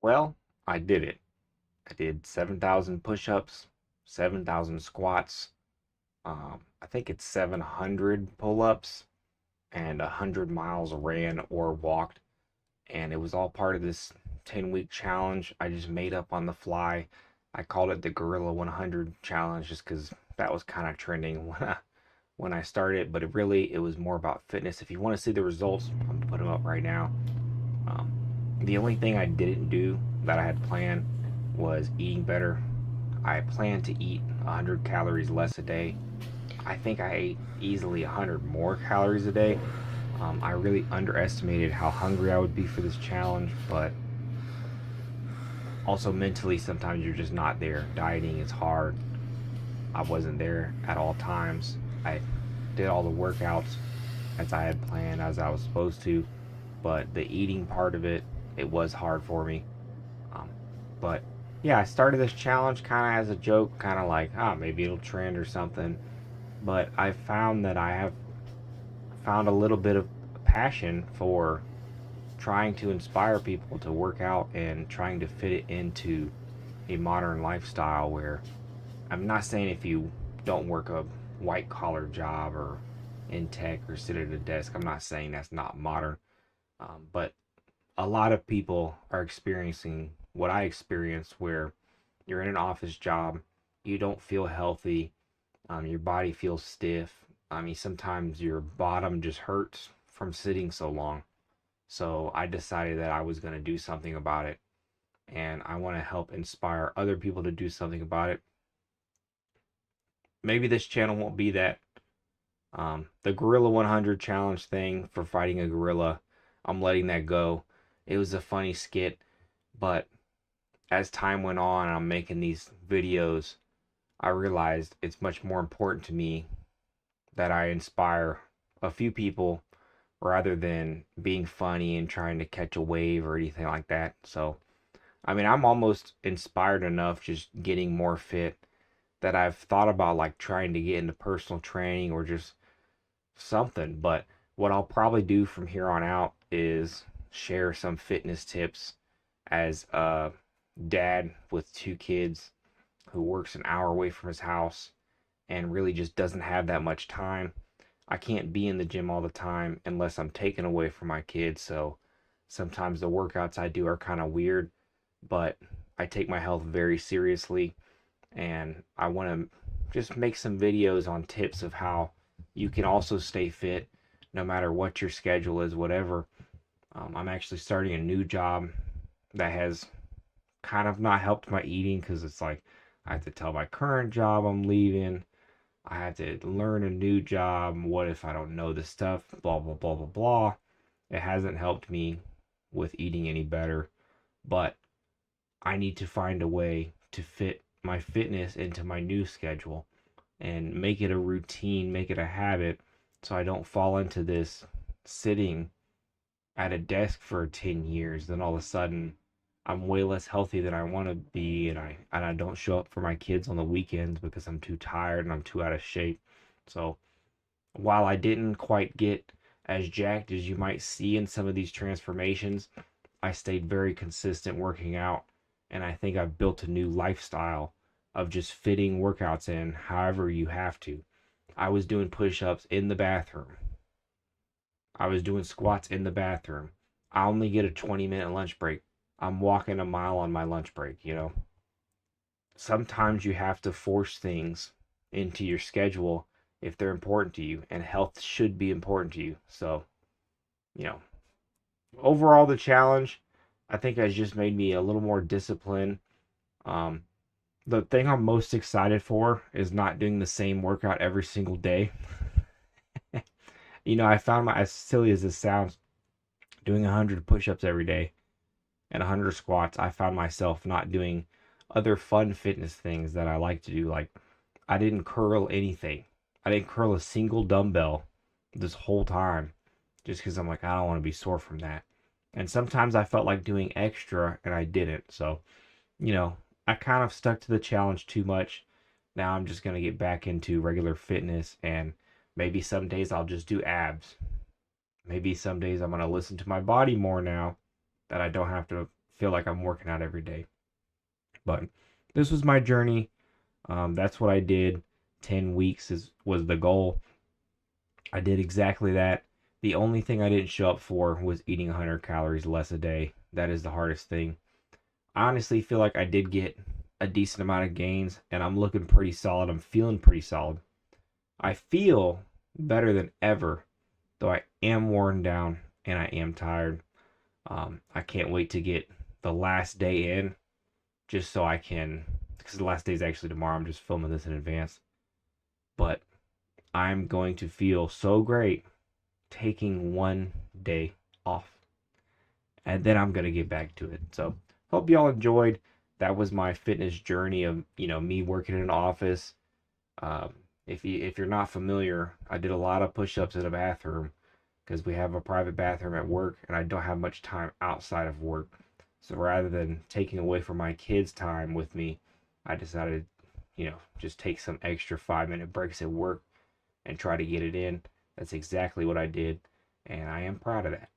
Well, I did it. I did 7,000 push-ups, 7,000 squats. I think it's 700 pull-ups and 100 miles ran or walked. And it was all part of this 10-week challenge I just made up on the fly. I called it the Gorilla 100 challenge just because that was kind of trending when I started. But it was more about fitness. If you want to see the results, I'm gonna put them up right now. Um, the only thing I didn't do that I had planned was eating better. I planned to eat 100 calories less a day. I think I ate easily 100 more calories a day. I really underestimated how hungry I would be for this challenge, but also mentally, sometimes you're just not there. Dieting is hard. I wasn't there at all times. I did all the workouts as I had planned, as I was supposed to, but the eating part of it, it was hard for me. Um, but yeah, I started this challenge kind of as a joke, kind of like, maybe it'll trend or something. But I found that I have found a little bit of passion for trying to inspire people to work out and trying to fit it into a modern lifestyle where I'm not saying if you don't work a white collar job or in tech or sit at a desk, I'm not saying that's not modern. But a lot of people are experiencing what I experienced where you're in an office job, you don't feel healthy, your body feels stiff. I mean, sometimes your bottom just hurts from sitting so long. So I decided that I was going to do something about it, and I want to help inspire other people to do something about it. Maybe this channel won't be that. The Gorilla 100 challenge thing for fighting a gorilla, I'm letting that go. It was a funny skit, but as time went on, I'm making these videos. I realized it's much more important to me that I inspire a few people rather than being funny and trying to catch a wave or anything like that. So, I mean, I'm almost inspired enough just getting more fit that I've thought about like trying to get into personal training or just something. But what I'll probably do from here on out is share some fitness tips as a dad with two kids who works an hour away from his house and really just doesn't have that much time. I can't be in the gym all the time unless I'm taken away from my kids. So sometimes the workouts I do are kind of weird, but I take my health very seriously and I want to just make some videos on tips of how you can also stay fit no matter what your schedule is, whatever. I'm actually starting a new job that has kind of not helped my eating because it's like I have to tell my current job I'm leaving. I have to learn a new job. What if I don't know this stuff? Blah, blah, blah, blah, blah. It hasn't helped me with eating any better, but I need to find a way to fit my fitness into my new schedule and make it a routine, make it a habit so I don't fall into this sitting at a desk for 10 years. Then all of a sudden, I'm way less healthy than I want to be, and I don't show up for my kids on the weekends because I'm too tired and I'm too out of shape. So while I didn't quite get as jacked as you might see in some of these transformations, I stayed very consistent working out, and I think I've built a new lifestyle of just fitting workouts in however you have to. I was doing push-ups in the bathroom. I was doing squats in the bathroom. I only get a 20-minute lunch break. I'm walking a mile on my lunch break. Sometimes you have to force things into your schedule if they're important to you, and health should be important to you. So, you know, overall, the challenge I think has just made me a little more disciplined. Um, the thing I'm most excited for is not doing the same workout every single day. I found as silly as this sounds, doing 100 push-ups every day and 100 squats, I found myself not doing other fun fitness things that I like to do. Like, I didn't curl anything. I didn't curl a single dumbbell this whole time just because I'm like, I don't want to be sore from that. And sometimes I felt like doing extra and I didn't. So, you know, I kind of stuck to the challenge too much. Now I'm just going to get back into regular fitness, and maybe some days I'll just do abs. Maybe some days I'm going to listen to my body more now that I don't have to feel like I'm working out every day. But this was my journey. That's what I did. 10 weeks was the goal. I did exactly that. The only thing I didn't show up for was eating 100 calories less a day. That is the hardest thing. I honestly feel like I did get a decent amount of gains, and I'm looking pretty solid. I'm feeling pretty solid. I feel better than ever, though I am worn down and I am tired. I can't wait to get the last day in just so I can, because the last day is actually tomorrow. I'm just filming this in advance. But I'm going to feel so great taking one day off. And then I'm going to get back to it. So, hope y'all enjoyed. That was my fitness journey of, me working in an office. Um, if you're not familiar, I did a lot of push-ups in a bathroom because we have a private bathroom at work and I don't have much time outside of work. So rather than taking away from my kids' time with me, I decided, just take some extra 5-minute breaks at work and try to get it in. That's exactly what I did, and I am proud of that.